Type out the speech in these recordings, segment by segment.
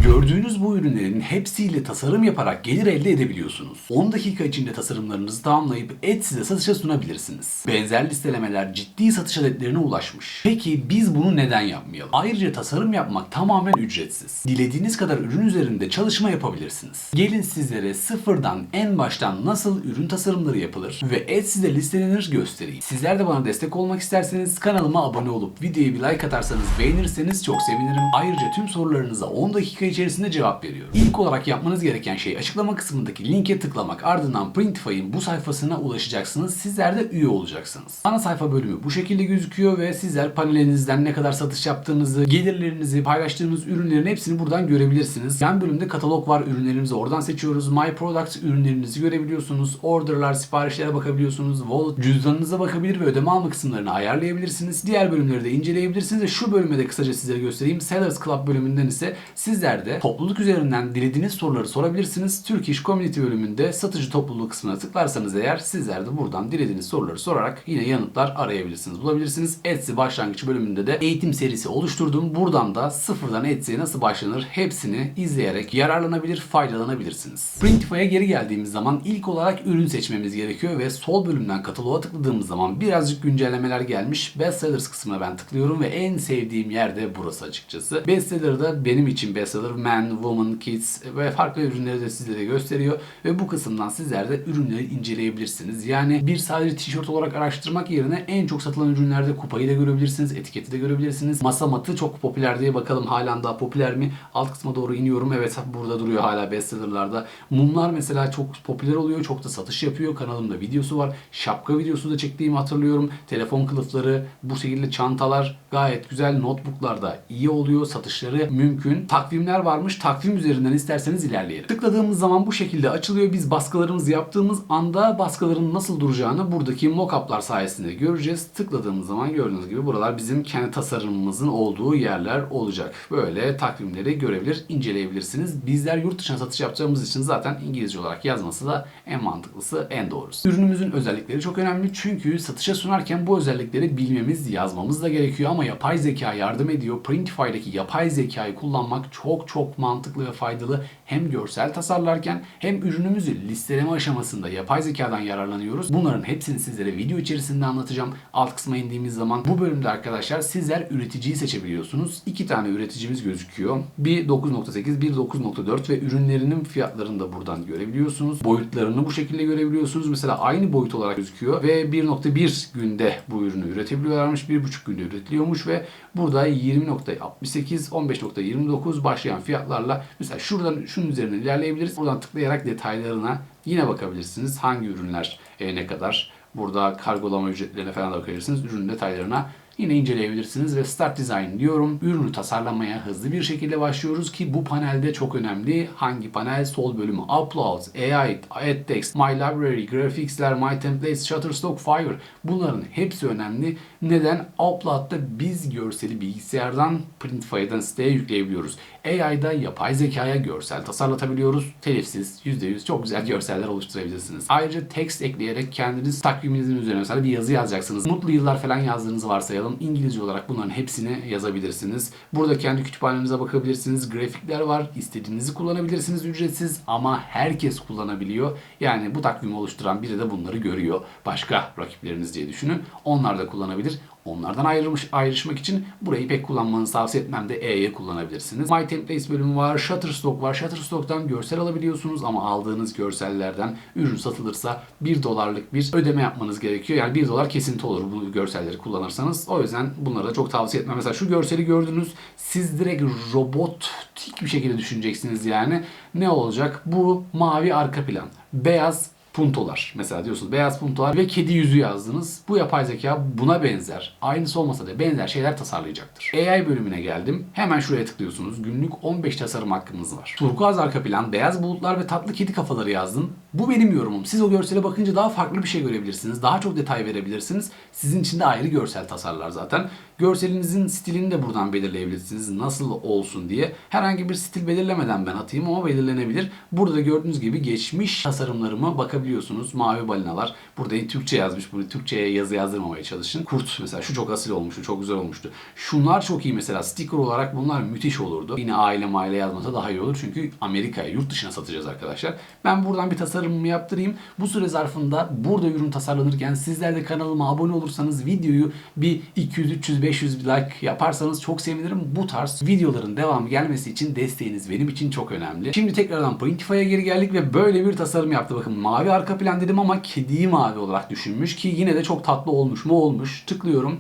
Gördüğünüz bu ürünlerin hepsiyle tasarım yaparak gelir elde edebiliyorsunuz. 10 dakika içinde tasarımlarınızı tamamlayıp Etsy'de satışa sunabilirsiniz. Benzer listelemeler ciddi satış adetlerine ulaşmış. Peki biz bunu neden yapmayalım? Ayrıca tasarım yapmak tamamen ücretsiz. Dilediğiniz kadar ürün üzerinde çalışma yapabilirsiniz. Gelin sizlere sıfırdan en baştan nasıl ürün tasarımları yapılır ve Etsy'de listelenir göstereyim. Sizler de bana destek olmak isterseniz kanalıma abone olup videoya bir like atarsanız, beğenirseniz çok sevinirim. Ayrıca tüm sorularınıza 10 dakika içerisinde cevap veriyorum. İlk olarak yapmanız gereken şey açıklama kısmındaki linke tıklamak. Ardından Printify'ın bu sayfasına ulaşacaksınız. Sizler de üye olacaksınız. Ana sayfa bölümü bu şekilde gözüküyor ve sizler panelinizden ne kadar satış yaptığınızı, gelirlerinizi, paylaştığınız ürünlerin hepsini buradan görebilirsiniz. Yan bölümde katalog var. Ürünlerimizi oradan seçiyoruz. My Products ürünlerinizi görebiliyorsunuz. Order'lar, siparişlere bakabiliyorsunuz. Wallet, cüzdanınıza bakabilir ve ödeme alma kısımlarını ayarlayabilirsiniz. Diğer bölümleri de inceleyebilirsiniz ve şu bölümde de kısaca sizlere göstereyim. Sellers Club bölümünden ise sizler de topluluk üzerinden dilediğiniz soruları sorabilirsiniz. Turkish Community bölümünde satıcı topluluğu kısmına tıklarsanız eğer sizler de buradan dilediğiniz soruları sorarak yine yanıtlar arayabilirsiniz, bulabilirsiniz. Etsy başlangıç bölümünde de eğitim serisi oluşturdum. Buradan da sıfırdan Etsy'ye nasıl başlanır hepsini izleyerek yararlanabilir, faydalanabilirsiniz. Printify'a geri geldiğimiz zaman ilk olarak ürün seçmemiz gerekiyor ve sol bölümden kataloğa tıkladığımız zaman birazcık güncellemeler gelmiş. Bestsellers kısmına ben tıklıyorum ve en sevdiğim yer de burası açıkçası. Bestseller'da benim için bestseller Men, Woman, Kids ve farklı ürünleri de sizlere gösteriyor ve bu kısımdan sizler de ürünleri inceleyebilirsiniz. Yani bir sadece tişört olarak araştırmak yerine en çok satılan ürünlerde kupayı da görebilirsiniz, etiketi de görebilirsiniz. Masa matı çok popüler diye bakalım halen daha popüler mi? Alt kısma doğru iniyorum. Evet, burada duruyor hala bestseller'larda. Mumlar mesela çok popüler oluyor. Çok da satış yapıyor. Kanalımda videosu var. Şapka videosu da çektiğimi hatırlıyorum. Telefon kılıfları, bu şekilde çantalar gayet güzel. Notebook'lar da iyi oluyor. Satışları mümkün. Takvimler varmış. Takvim üzerinden isterseniz ilerleyelim. Tıkladığımız zaman bu şekilde açılıyor. Biz baskılarımızı yaptığımız anda baskıların nasıl duracağını buradaki mock-up'lar sayesinde göreceğiz. Tıkladığımız zaman gördüğünüz gibi buralar bizim kendi tasarımımızın olduğu yerler olacak. Böyle takvimleri görebilir, inceleyebilirsiniz. Bizler yurt dışına satış yapacağımız için zaten İngilizce olarak yazması da en mantıklısı, en doğrusu. Ürünümüzün özellikleri çok önemli çünkü satışa sunarken bu özellikleri bilmemiz, yazmamız da gerekiyor ama yapay zeka yardım ediyor. Printify'daki yapay zekayı kullanmak çok mantıklı ve faydalı. Hem görsel tasarlarken hem ürünümüzü listeleme aşamasında yapay zekadan yararlanıyoruz. Bunların hepsini sizlere video içerisinde anlatacağım. Alt kısma indiğimiz zaman bu bölümde arkadaşlar sizler üreticiyi seçebiliyorsunuz. 2 tane üreticimiz gözüküyor. Bir 9.8, bir 9.4 ve ürünlerinin fiyatlarını da buradan görebiliyorsunuz. Boyutlarını bu şekilde görebiliyorsunuz. Mesela aynı boyut olarak gözüküyor ve 1.1 günde bu ürünü üretebiliyorlarmış. 1.5 günde üretiliyormuş ve burada 20.68, 15.29 başlayan fiyatlarla mesela şuradan şunun üzerine ilerleyebiliriz. Buradan tıklayarak detaylarına yine bakabilirsiniz. Hangi ürünler ne kadar. Burada kargolama ücretlerine falan da bakabilirsiniz. Ürün detaylarına yine inceleyebilirsiniz ve Start Design diyorum. Ürünü tasarlamaya hızlı bir şekilde başlıyoruz ki bu panelde çok önemli. Hangi panel? Sol bölümü. Uploads, AI, Add Text, My Library, Graphics'ler, My Templates, Shutterstock, Fiverr. Bunların hepsi önemli. Neden? Upload'da biz görseli bilgisayardan Printify'dan siteye yükleyebiliyoruz. AI'da yapay zekaya görsel tasarlatabiliyoruz. Telifsiz, %100 çok güzel görseller oluşturabilirsiniz. Ayrıca text ekleyerek kendiniz takviminizin üzerine mesela bir yazı yazacaksınız. Mutlu yıllar falan yazdığınızı varsayalım. İngilizce olarak bunların hepsini yazabilirsiniz. Burada kendi kütüphanenize bakabilirsiniz. Grafikler var. İstediğinizi kullanabilirsiniz ücretsiz ama herkes kullanabiliyor. Yani bu takvimi oluşturan biri de bunları görüyor. Başka rakipleriniz diye düşünün. Onlar da kullanabilir. Onlardan ayrışmak için burayı pek kullanmanızı tavsiye etmem de E'ye kullanabilirsiniz. My Templates bölümü var. Shutterstock var. Shutterstock'tan görsel alabiliyorsunuz ama aldığınız görsellerden ürün satılırsa $1'lık bir ödeme yapmanız gerekiyor. Yani $1 kesinti olur bu görselleri kullanırsanız. O yüzden bunları da çok tavsiye etmem. Mesela şu görseli gördünüz. Siz direkt robotik bir şekilde düşüneceksiniz yani. Ne olacak? Bu mavi arka plan. Beyaz puntolar. Mesela diyorsunuz beyaz puntolar ve kedi yüzü yazdınız. Bu yapay zeka buna benzer. Aynısı olmasa da benzer şeyler tasarlayacaktır. AI bölümüne geldim. Hemen şuraya tıklıyorsunuz. Günlük 15 tasarım hakkınız var. Turkuaz arka plan, beyaz bulutlar ve tatlı kedi kafaları yazdım. Bu benim yorumum. Siz o görsele bakınca daha farklı bir şey görebilirsiniz. Daha çok detay verebilirsiniz. Sizin için de ayrı görsel tasarlar zaten. Görselinizin stilini de buradan belirleyebilirsiniz. Nasıl olsun diye. Herhangi bir stil belirlemeden ben atayım ama belirlenebilir. Burada gördüğünüz gibi geçmiş tasarımlarıma bakabilirsiniz. bakabiliyorsunuz. Mavi balinalar. Burada Türkçe yazmış. Bunu Türkçe'ye yazı yazdırmamaya çalışın. Kurt mesela, şu çok asil olmuştu. Çok güzel olmuştu. Şunlar çok iyi mesela. Sticker olarak bunlar müthiş olurdu. Yine aile yazmasa daha iyi olur. Çünkü Amerika'ya, yurt dışına satacağız arkadaşlar. Ben buradan bir tasarımımı yaptırayım. Bu süre zarfında burada ürün tasarlanırken sizler de kanalıma abone olursanız, videoyu bir 200, 300, 500 like yaparsanız çok sevinirim. Bu tarz videoların devamı gelmesi için desteğiniz benim için çok önemli. Şimdi tekrardan Printify'a geri geldik ve böyle bir tasarım yaptı. Bakın mavi arka plan dedim ama kediyi mavi olarak düşünmüş ki yine de çok tatlı olmuş mu? Olmuş. Tıklıyorum.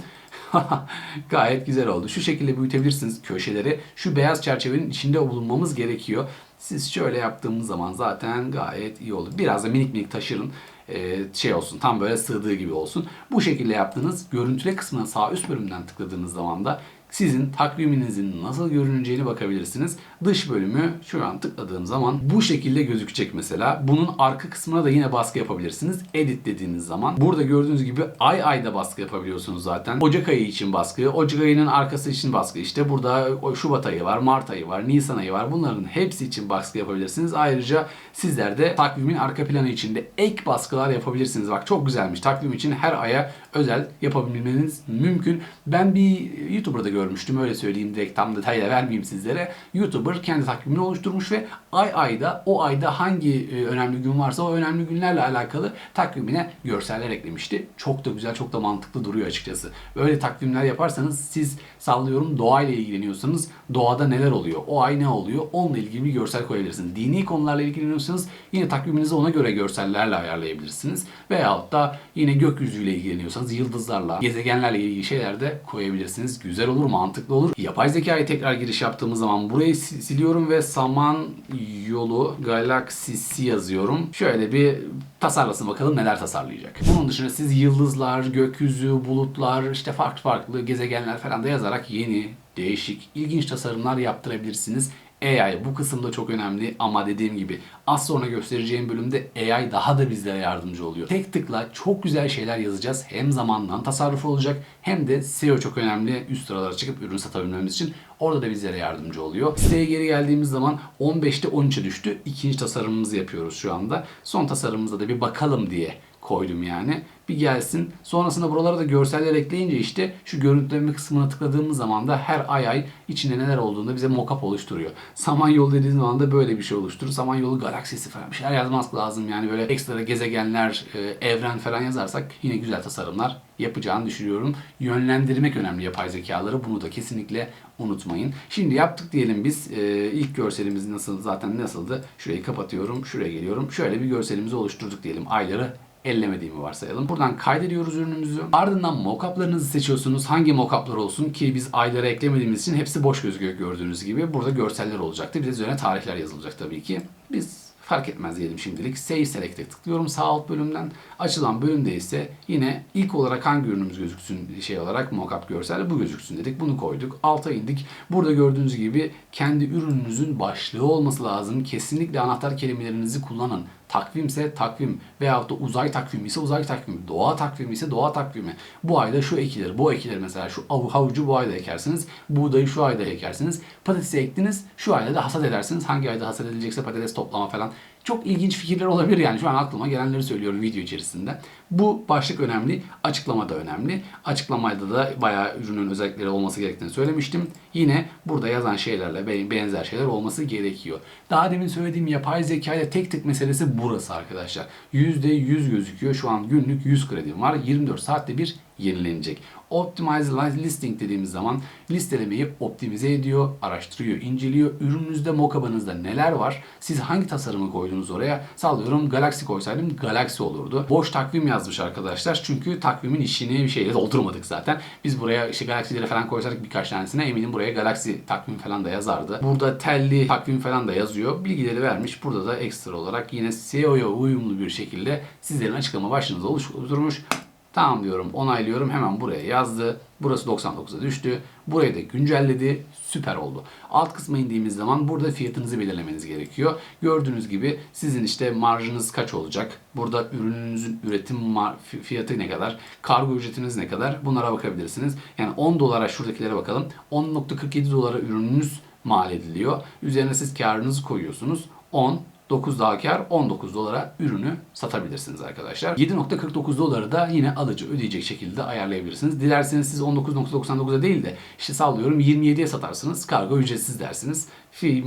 Gayet güzel oldu. Şu şekilde büyütebilirsiniz köşeleri. Şu beyaz çerçevenin içinde bulunmamız gerekiyor. Siz şöyle yaptığımız zaman zaten gayet iyi olur. Biraz da minik minik taşırın. Şey olsun, tam böyle sığdığı gibi olsun. Bu şekilde yaptığınız görüntüle kısmına sağ üst bölümden tıkladığınız zaman da sizin takviminizin nasıl görüneceğini bakabilirsiniz. Dış bölümü şu an tıkladığım zaman bu şekilde gözükecek mesela. Bunun arka kısmına da yine baskı yapabilirsiniz. Edit dediğiniz zaman. Burada gördüğünüz gibi ay ayda baskı yapabiliyorsunuz zaten. Ocak ayı için baskı, Ocak ayının arkası için baskı. İşte burada Şubat ayı var, Mart ayı var, Nisan ayı var. Bunların hepsi için baskı yapabilirsiniz. Ayrıca sizler de takvimin arka planı içinde ek baskılar yapabilirsiniz. Bak çok güzelmiş. Takvim için her aya özel yapabilmeniz mümkün. Ben bir YouTuber'da görmüştüm, öyle söyleyeyim, direkt tam detayla vermeyeyim sizlere. YouTuber kendi takvimini oluşturmuş ve ayda o ayda hangi önemli gün varsa o önemli günlerle alakalı takvimine görseller eklemişti. Çok da güzel, çok da mantıklı duruyor açıkçası. Böyle takvimler yaparsanız, siz sallıyorum doğayla ilgileniyorsanız doğada neler oluyor, o ay ne oluyor, onunla ilgili bir görsel koyabilirsiniz. Dini konularla ilgileniyorsanız yine takviminizi ona göre görsellerle ayarlayabilirsiniz. Veyahut da yine gökyüzüyle ilgileniyorsanız yıldızlarla, gezegenlerle ilgili şeyler de koyabilirsiniz. Güzel olur, mantıklı olur. Yapay zekaya tekrar giriş yaptığımız zaman burayı siliyorum ve Samanyolu galaksisi yazıyorum. Şöyle bir tasarlasın bakalım neler tasarlayacak. Bunun dışında siz yıldızlar, gökyüzü, bulutlar, işte farklı gezegenler falan da yazarak yeni, değişik, ilginç tasarımlar yaptırabilirsiniz. AI bu kısımda çok önemli ama dediğim gibi az sonra göstereceğim bölümde AI daha da bizlere yardımcı oluyor. Tek tıkla çok güzel şeyler yazacağız. Hem zamandan tasarruf olacak hem de SEO çok önemli. Üst sıralara çıkıp ürün satabilmemiz için orada da bizlere yardımcı oluyor. Siteye geri geldiğimiz zaman 15'te 13'e düştü. İkinci tasarımımızı yapıyoruz şu anda. Son tasarımımıza da bir bakalım diye koydum yani. Bir gelsin. Sonrasında buralara da görseller ekleyince işte şu görüntüleme kısmına tıkladığımız zaman da her ay içinde neler olduğunu bize mockup oluşturuyor. Samanyolu dediğiniz zaman da böyle bir şey oluşturur. Samanyolu galaksisi falan bir şeyler yazmak lazım. Yani böyle ekstra gezegenler, evren falan yazarsak yine güzel tasarımlar yapacağını düşünüyorum. Yönlendirmek önemli yapay zekaları. Bunu da kesinlikle unutmayın. Şimdi yaptık diyelim biz. İlk görselimiz nasıldı? Şurayı kapatıyorum. Şuraya geliyorum. Şöyle bir görselimizi oluşturduk diyelim. Ayları ellemediğimi varsayalım. Buradan kaydediyoruz ürünümüzü. Ardından mockup'larınızı seçiyorsunuz. Hangi mockup'lar olsun ki biz ayları eklemediğimiz için hepsi boş gözüküyor gördüğünüz gibi. Burada görseller olacaktı. Bir de üzerine tarihler yazılacak tabii ki. Biz fark etmez diyelim şimdilik. Save Select'e tıklıyorum sağ alt bölümden. Açılan bölümde ise yine ilk olarak hangi ürünümüz gözüksün olarak mockup görsel bu gözüksün dedik. Bunu koyduk. Alta indik. Burada gördüğünüz gibi kendi ürününüzün başlığı olması lazım. Kesinlikle anahtar kelimelerinizi kullanın. Takvimse takvim veyahut da uzay takvimi ise uzay takvimi, doğa takvimi ise doğa takvimi. Bu ayda şu ekilir, bu ekilir mesela şu havucu bu ayda ekersiniz, buğdayı şu ayda ekersiniz, patatesi ektiniz şu ayda da hasat edersiniz. Hangi ayda hasat edilecekse patates toplama falan. Çok ilginç fikirler olabilir yani şu an aklıma gelenleri söylüyorum video içerisinde. Bu başlık önemli, açıklama da önemli. Açıklamada da bayağı ürünün özellikleri olması gerektiğini söylemiştim. Yine burada yazan şeylerle benzer şeyler olması gerekiyor. Daha demin söylediğim yapay zeka ile tek tık meselesi burası arkadaşlar. %100 gözüküyor. Şu an günlük 100 kredim var. 24 saatte bir yenilenecek. Optimize Listing dediğimiz zaman listelemeyi optimize ediyor, araştırıyor, inceliyor. Ürününüzde, mockup'ınızda neler var? Siz hangi tasarımı koydunuz oraya? Sallıyorum Galaxy koysaydım Galaxy olurdu. Boş takvim yazmış arkadaşlar. Çünkü takvimin işini bir şeyle doldurmadık zaten. Biz buraya işte Galaxy'leri falan koysaydık birkaç tanesine eminim buraya Galaxy takvim falan da yazardı. Burada telli takvim falan da yazıyor. Bilgileri vermiş. Burada da ekstra olarak yine SEO'ya uyumlu bir şekilde sizlerin açıklama başlığınızı oluşturmuş. Tamam diyorum, onaylıyorum. Hemen buraya yazdı. Burası 99'a düştü. Burayı da güncelledi. Süper oldu. Alt kısma indiğimiz zaman burada fiyatınızı belirlemeniz gerekiyor. Gördüğünüz gibi sizin işte marjınız kaç olacak? Burada ürününüzün üretim fiyatı ne kadar? Kargo ücretiniz ne kadar? Bunlara bakabilirsiniz. Yani 10 dolara şuradakilere bakalım. 10.47 dolara ürününüz mal ediliyor. Üzerine siz karınızı koyuyorsunuz. 10 9 daha kar, 19 dolara ürünü satabilirsiniz arkadaşlar. 7.49 doları da yine alıcı ödeyecek şekilde ayarlayabilirsiniz. Dilerseniz siz 19.99'a değil de işte sallıyorum 27'ye satarsınız. Kargo ücretsiz dersiniz.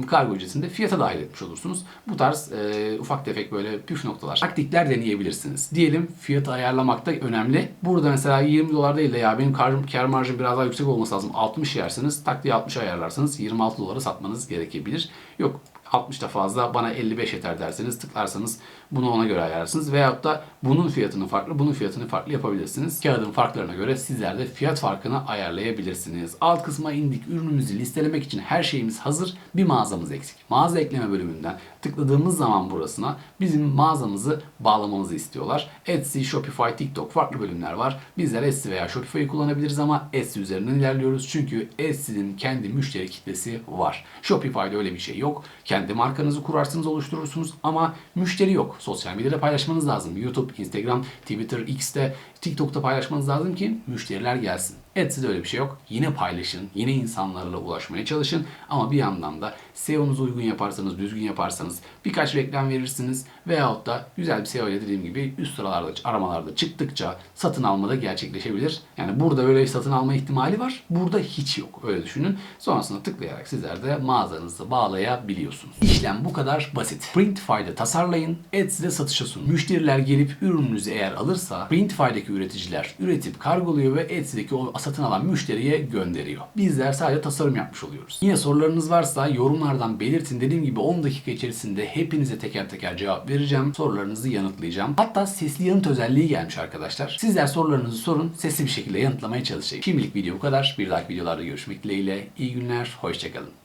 Kargo ücretini de fiyata dahil etmiş olursunuz. Bu tarz ufak tefek böyle püf noktalar, taktikler deneyebilirsiniz. Diyelim fiyatı ayarlamak da önemli. Burada mesela 20 dolar değil de ya benim kar marjım biraz daha yüksek olması lazım. 60 yersiniz. Tak diye 60'a ayarlarsanız 26 dolara satmanız gerekebilir. Yok 60 da fazla bana 55 yeter derseniz tıklarsanız bunu ona göre ayarlarsınız. Veyahut da bunun fiyatını farklı, bunun fiyatını farklı yapabilirsiniz. Kağıdın farklarına göre sizler de fiyat farkını ayarlayabilirsiniz. Alt kısma indik. Ürünümüzü listelemek için her şeyimiz hazır. Bir mağazamız eksik. Mağaza ekleme bölümünden tıkladığımız zaman burasına bizim mağazamızı bağlamamızı istiyorlar. Etsy, Shopify, TikTok farklı bölümler var. Bizler Etsy veya Shopify'ı kullanabiliriz ama Etsy üzerinden ilerliyoruz. Çünkü Etsy'nin kendi müşteri kitlesi var. Shopify'da öyle bir şey yok. Kendi markanızı kurarsınız, oluşturursunuz ama müşteri yok. Sosyal medyada paylaşmanız lazım. YouTube, Instagram, Twitter, X'te, TikTok'ta paylaşmanız lazım ki müşteriler gelsin. Etsy'de öyle bir şey yok. Yine paylaşın, yine insanlarla ulaşmaya çalışın ama bir yandan da SEO'nuzu uygun yaparsanız, düzgün yaparsanız birkaç reklam verirsiniz veyahut da güzel bir SEO ile dediğim gibi üst sıralarda, aramalarda çıktıkça satın alma da gerçekleşebilir. Yani burada öyle bir satın alma ihtimali var. Burada hiç yok. Öyle düşünün. Sonrasında tıklayarak sizler de mağazanızı bağlayabiliyorsunuz. İşlem bu kadar basit. Printify'da tasarlayın, Etsy'de satışa sunun. Müşteriler gelip ürününüzü eğer alırsa Printify'daki üreticiler üretip kargoluyor ve Etsy'deki o satın alan müşteriye gönderiyor. Bizler sadece tasarım yapmış oluyoruz. Yine sorularınız varsa yorumlardan belirtin. Dediğim gibi 10 dakika içerisinde hepinize teker teker cevap vereceğim. Sorularınızı yanıtlayacağım. Hatta sesli yanıt özelliği gelmiş arkadaşlar. Sizler sorularınızı sorun. Sesli bir şekilde yanıtlamaya çalışayım. Şimdilik video bu kadar. Bir dahaki videolarda görüşmek dileğiyle. İyi günler. Hoşçakalın.